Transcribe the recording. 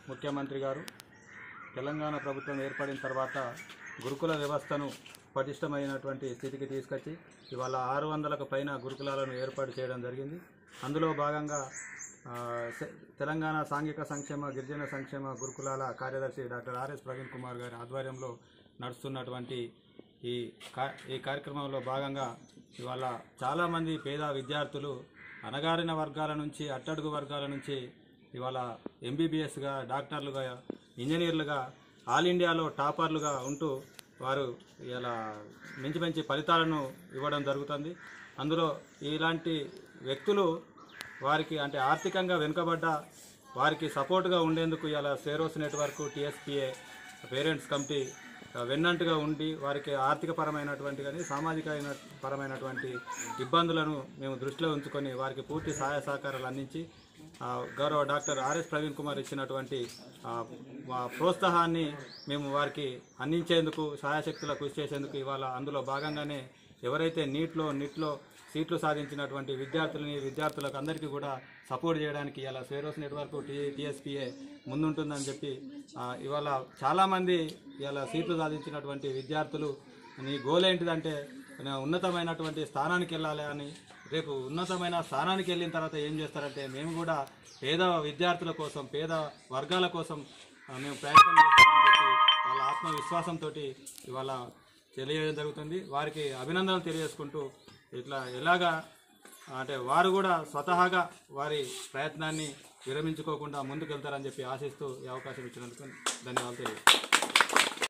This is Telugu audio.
ముఖ్యమంత్రి గారు తెలంగాణ ప్రభుత్వం ఏర్పడిన తర్వాత గురుకుల వ్యవస్థను పటిష్టమైనటువంటి స్థితికి తీసుకొచ్చి ఇవాళ 600కు పైన గురుకులాలను ఏర్పాటు చేయడం జరిగింది. అందులో భాగంగా తెలంగాణ సాంఘిక సంక్షేమ గిరిజన సంక్షేమ గురుకులాల కార్యదర్శి డాక్టర్ ఆర్ఎస్ ప్రవీణ్ కుమార్ గారి ఆధ్వర్యంలో నడుస్తున్నటువంటి ఈ కార్యక్రమంలో భాగంగా ఇవాళ చాలామంది పేద విద్యార్థులు అణగారిన వర్గాల నుంచి అట్టడుగు వర్గాల నుంచి ఇవాళ ఎంబీబీఎస్గా డాక్టర్లుగా ఇంజనీర్లుగా ఆల్ ఇండియాలో టాపర్లుగా ఉంటూ వారు ఇలా మంచి ఫలితాలను ఇవ్వడం జరుగుతుంది. అందులో ఇలాంటి వ్యక్తులు వారికి అంటే ఆర్థికంగా వెనుకబడ్డ వారికి సపోర్ట్గా ఉండేందుకు ఇలా సేరోస్ నెట్వర్క్ టీఎస్పీఏ పేరెంట్స్ కమిటీ వెన్నంటుగా ఉండి వారికి ఆర్థిక పరమైనటువంటి కానీ సామాజిక పరమైనటువంటి ఇబ్బందులను మేము దృష్టిలో ఉంచుకొని వారికి పూర్తి సహాయ సహకారాలు అందించి గౌరవ డాక్టర్ ఆర్ఎస్ ప్రవీణ్ కుమార్ ఇచ్చినటువంటి ప్రోత్సాహాన్ని మేము వారికి అందించేందుకు సహాయశక్తుల కృషి చేసేందుకు ఇవాళ అందులో భాగంగానే ఎవరైతే నీట్లో సీట్లు సాధించినటువంటి విద్యార్థులకు అందరికీ కూడా సపోర్ట్ చేయడానికి ఇలా సేరోస్ నెట్వర్క్ టీఎస్పీఏ ముందుంటుందని చెప్పి ఇవాళ చాలామంది ఇలా సీట్లు సాధించినటువంటి విద్యార్థులు నీ గోల్ ఏంటిదంటే ఉన్నతమైనటువంటి స్థానానికి వెళ్ళాలి అని రేపు ఉన్నతమైన స్థానానికి వెళ్ళిన తర్వాత ఏం చేస్తారంటే మేము కూడా పేద విద్యార్థుల కోసం పేద వర్గాల కోసం మేము ప్రయత్నం చేస్తామని చెప్పి వాళ్ళ ఆత్మవిశ్వాసంతో ఇవాళ తెలియజేయడం జరుగుతుంది. వారికి అభినందనలు తెలియజేసుకుంటూ ఇట్లా ఎలాగా అంటే వారు కూడా స్వతహాగా వారి ప్రయత్నాన్ని విరమించుకోకుండా ముందుకు వెళ్తారని చెప్పి ఆశిస్తూ ఈ అవకాశం ఇచ్చినందుకు ధన్యవాదాలు తెలియజేస్తాను.